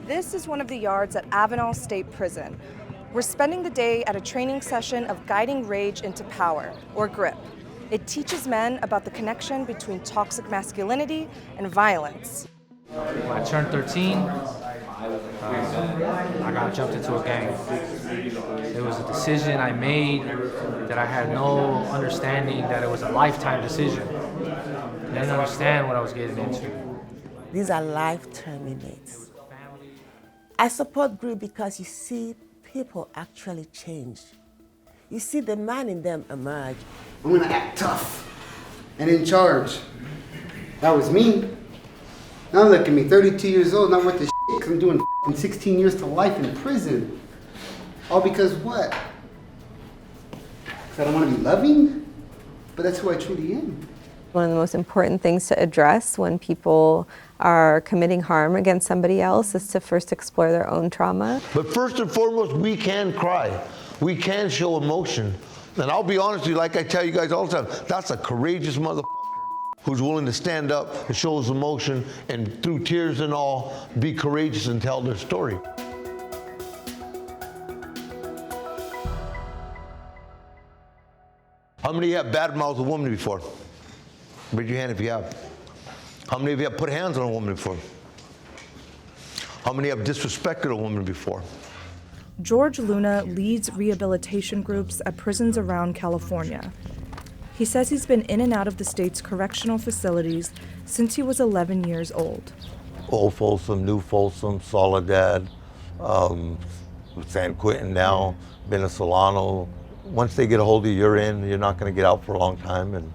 This is one of the yards at Avenal State Prison. We're spending the day at a training session of guiding rage into power, or GRIP. It teaches men about the connection between toxic masculinity and violence. When I turned 13, I got jumped into a gang. It was a decision I made that I had no understanding that it was a lifetime decision. I didn't understand what I was getting into. These are lifetime inmates. I support GRIP because you see people actually change. You see the man in them emerge. I'm gonna act tough and in charge. That was me. Now look at me, 32 years old, not worth the shit, because I'm doing 16 years to life in prison. All because what? Because I don't want to be loving? But that's who I truly am. One of the most important things to address when people are committing harm against somebody else is to first explore their own trauma. But first and foremost, we can cry. We can show emotion. And I'll be honest with you, like I tell you guys all the time, that's a courageous motherfucker who's willing to stand up and show his emotion and through tears and all, be courageous and tell their story. How many of you have badmouthed a woman before? Raise your hand if you have. How many of you have put hands on a woman before? How many have disrespected a woman before? George Luna leads rehabilitation groups at prisons around California. He says he's been in and out of the state's correctional facilities since he was 11 years old. Old Folsom, New Folsom, Soledad, San Quentin now, Venezolano. Once they get a hold of you, you're in, you're not going to get out for a long time. And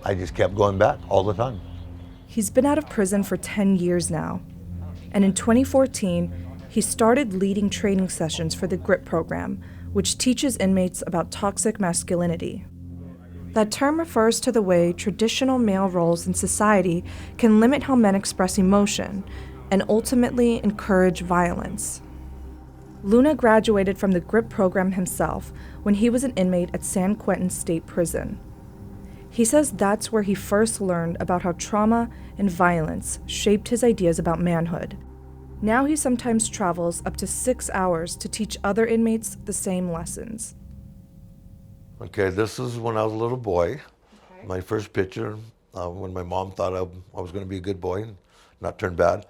I just kept going back all the time. He's been out of prison for 10 years now. And in 2014, he started leading training sessions for the GRIP program, which teaches inmates about toxic masculinity. That term refers to the way traditional male roles in society can limit how men express emotion and ultimately encourage violence. Luna graduated from the GRIP program himself when he was an inmate at San Quentin State Prison. He says that's where he first learned about how trauma and violence shaped his ideas about manhood. Now he sometimes travels up to 6 hours to teach other inmates the same lessons. Okay, this is when I was a little boy. Okay. My first picture, when my mom thought I was going to be a good boy and not turn bad.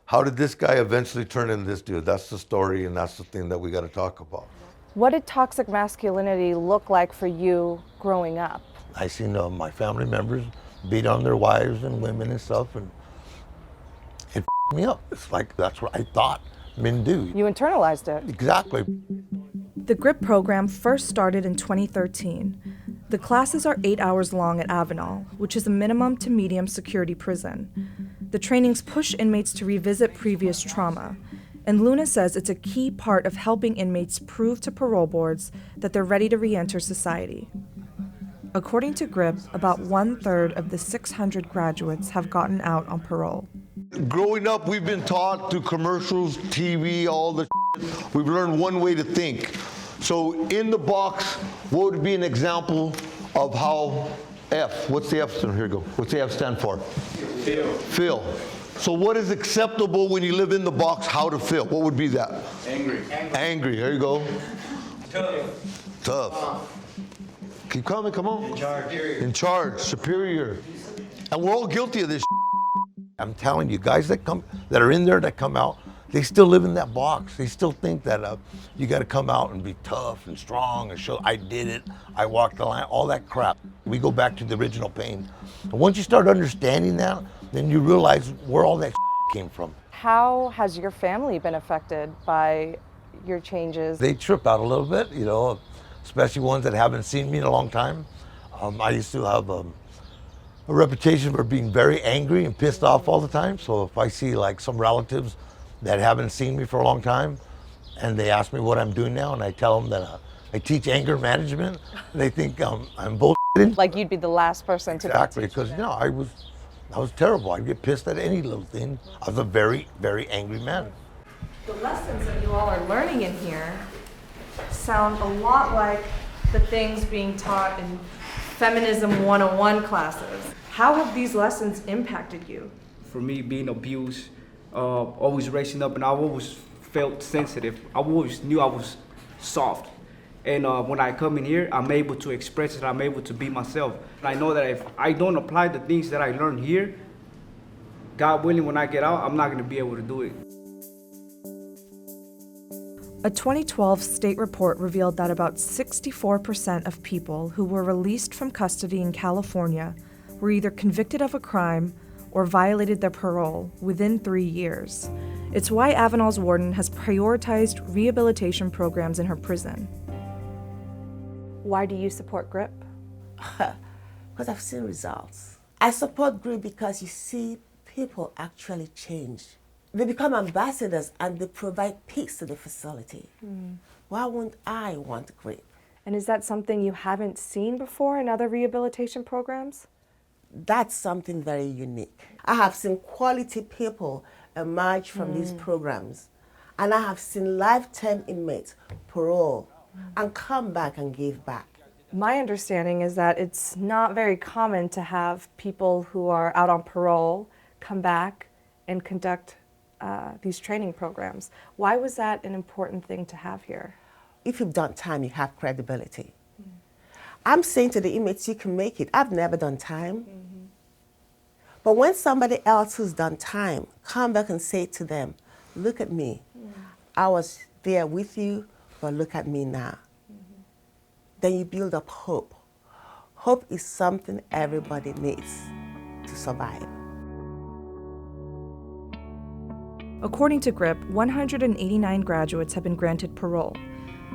How did this guy eventually turn into this dude? That's the story, and that's the thing that we got to talk about. What did toxic masculinity look like for you growing up? I seen my family members beat on their wives and women and stuff, and it me up. It's like that's what I thought men do. You internalized it. Exactly. The GRIP program first started in 2013. The classes are 8 hours long at Avenal, which is a minimum to medium security prison. The trainings push inmates to revisit previous trauma, and Luna says it's a key part of helping inmates prove to parole boards that they're ready to re-enter society. According to GRIP, about 1/3 of the 600 graduates have gotten out on parole. Growing up, we've been taught through commercials, TV, all the shit. We've learned one way to think. So in the box, what would be an example of how F, what's the F, here we go. What's the F stand for? Feel. So what is acceptable when you live in the box, how to feel? What would be that? Angry. Angry, there you go. Tough. Tough. Keep coming, come on. In charge. In charge, superior. And we're all guilty of this. I'm telling you, guys that are in there that come out, they still live in that box. They still think that you got to come out and be tough and strong and show I did it, I walked the line, all that crap. We go back to the original pain. And once you start understanding that, then you realize where all that came from. How has your family been affected by your changes? They trip out a little bit, you know, especially ones that haven't seen me in a long time. I used to have a reputation for being very angry and pissed off all the time. So if I see like some relatives that haven't seen me for a long time and they ask me what I'm doing now and I tell them that I teach anger management, they think I'm bullshitting. Like you'd be the last person to Exactly, because you know, I was terrible. I'd get pissed at any little thing. I was a very, very angry man. The lessons that you all are learning in here sound a lot like the things being taught in Feminism 101 classes. How have these lessons impacted you for me being abused, always raising up, and I always felt sensitive. I always knew I was soft. And when I come in here, I'm able to express it, I'm able to be myself. And I know that if I don't apply the things that I learned here, God willing, when I get out, I'm not gonna be able to do it. A 2012 state report revealed that about 64% of people who were released from custody in California were either convicted of a crime or violated their parole within 3 years. It's why Avenal's warden has prioritized rehabilitation programs in her prison. Why do you support GRIP? Because I've seen results. I support GRIP because you see people actually change. They become ambassadors and they provide peace to the facility. Why wouldn't I want GRIP? And is that something you haven't seen before in other rehabilitation programs? That's something very unique. I have seen quality people emerge from these programs, and I have seen lifetime inmates parole and come back and give back. My understanding is that it's not very common to have people who are out on parole come back and conduct these training programs. Why was that an important thing to have here? If you've done time, you have credibility. I'm saying to the inmates, you can make it. I've never done time. But when somebody else who's done time come back and say to them, look at me, I was there with you, but look at me now. Then you build up hope. Hope is something everybody needs to survive. According to GRIP, 189 graduates have been granted parole,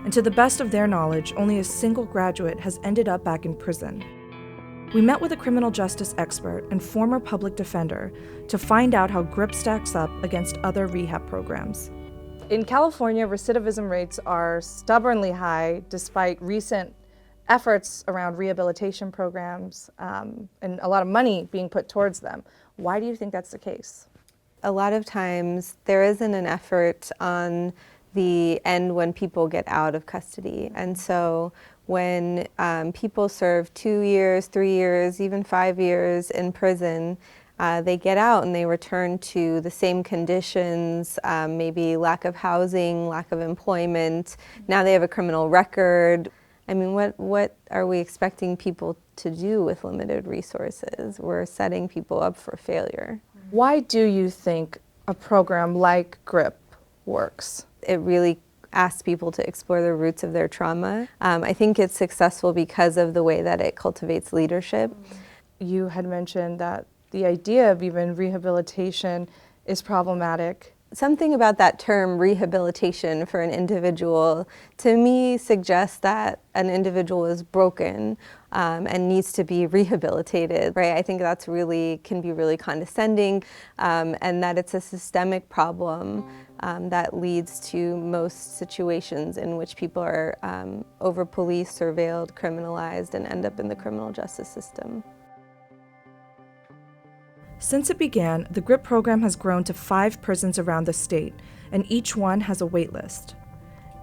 and to the best of their knowledge, only a single graduate has ended up back in prison. We met with a criminal justice expert and former public defender to find out how GRIP stacks up against other rehab programs. In California, recidivism rates are stubbornly high despite recent efforts around rehabilitation programs and a lot of money being put towards them. Why do you think that's the case? A lot of times there isn't an effort on the end when people get out of custody. And so when people serve 2 years, 3 years, even 5 years in prison, they get out and they return to the same conditions, maybe lack of housing, lack of employment. Now they have a criminal record. I mean, what are we expecting people to do with limited resources? We're setting people up for failure. Why do you think a program like GRIP works? It really asks people to explore the roots of their trauma. I think it's successful because of the way that it cultivates leadership. You had mentioned that the idea of even rehabilitation is problematic. Something about that term rehabilitation for an individual, to me, suggests that an individual is broken and needs to be rehabilitated, right? I think that's can be really condescending, and that it's a systemic problem that leads to most situations in which people are over-policed, surveilled, criminalized, and end up in the criminal justice system. Since it began, the GRIP program has grown to 5 prisons around the state, and each one has a wait list.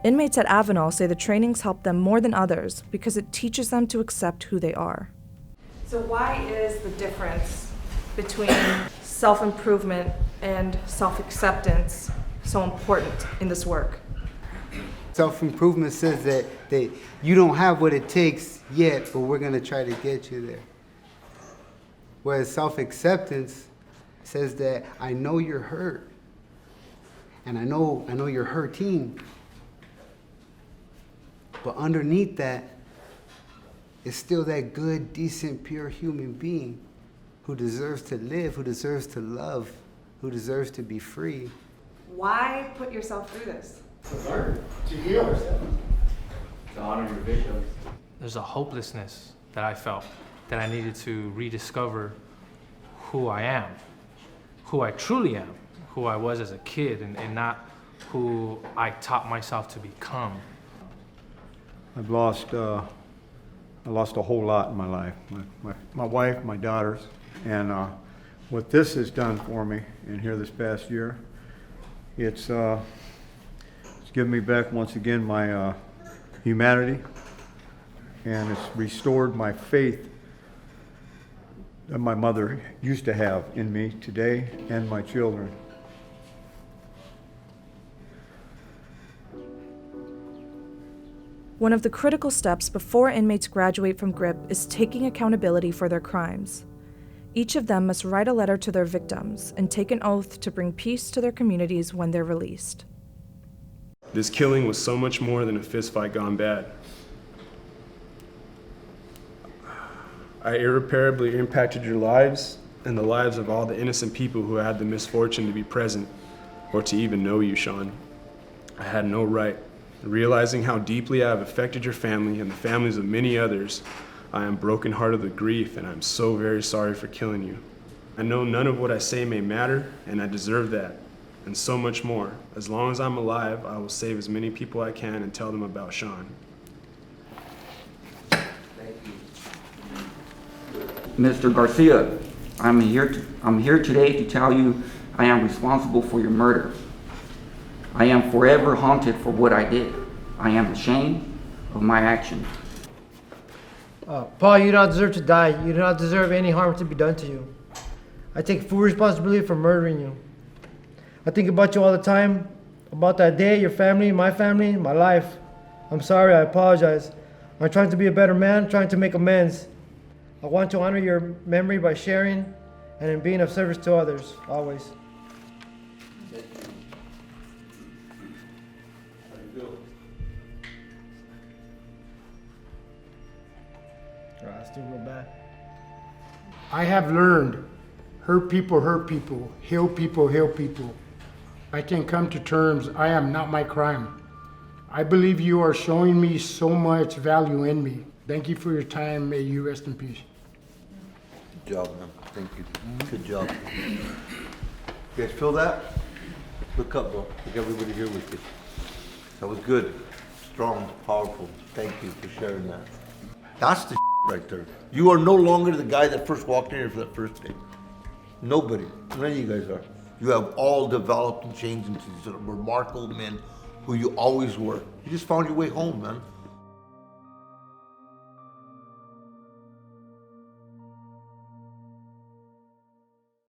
Inmates at Avenal say the trainings help them more than others because it teaches them to accept who they are. So why is the difference between self-improvement and self-acceptance so important in this work? Self-improvement says that you don't have what it takes yet, but we're going to try to get you there. Whereas self-acceptance says that I know you're hurt, and I know you're hurting, but underneath that is still that good, decent, pure human being who deserves to live, who deserves to love, who deserves to be free. Why put yourself through this? To learn, to heal ourselves, To honor your victims. There's a hopelessness that I felt, that I needed to rediscover who I am, who I truly am, who I was as a kid, and not who I taught myself to become. I've lost a whole lot in my life. My wife, my daughters, and what this has done for me in here this past year, it's given me back once again my humanity, and it's restored my faith that my mother used to have in me today and my children. One of the critical steps before inmates graduate from GRIP is taking accountability for their crimes. Each of them must write a letter to their victims and take an oath to bring peace to their communities when they're released. This killing was so much more than a fistfight gone bad. I irreparably impacted your lives and the lives of all the innocent people who had the misfortune to be present or to even know you, Sean. I had no right. Realizing how deeply I have affected your family and the families of many others, I am brokenhearted with grief, and I'm so very sorry for killing you. I know none of what I say may matter, and I deserve that, and so much more. As long as I'm alive, I will save as many people I can and tell them about Sean. Mr. Garcia, I'm here today to tell you I am responsible for your murder. I am forever haunted for what I did. I am ashamed of my actions. Paul, you do not deserve to die. You do not deserve any harm to be done to you. I take full responsibility for murdering you. I think about you all the time, about that day, your family, my life. I'm sorry, I apologize. I'm trying to be a better man, trying to make amends. I want to honor your memory by sharing and in being of service to others, always. Still real bad. I have learned, hurt people, heal people. I can come to terms, I am not my crime. I believe you are showing me so much value in me. Thank you for your time, may you rest in peace. Good job, man. Thank you. Good job. You guys feel that? Look up, bro. Look everybody here with you. That was good. Strong, powerful. Thank you for sharing that. That's the right there. You are no longer the guy that first walked in here for that first day. Nobody. None of you guys are. You have all developed and changed into these remarkable men who you always were. You just found your way home, man.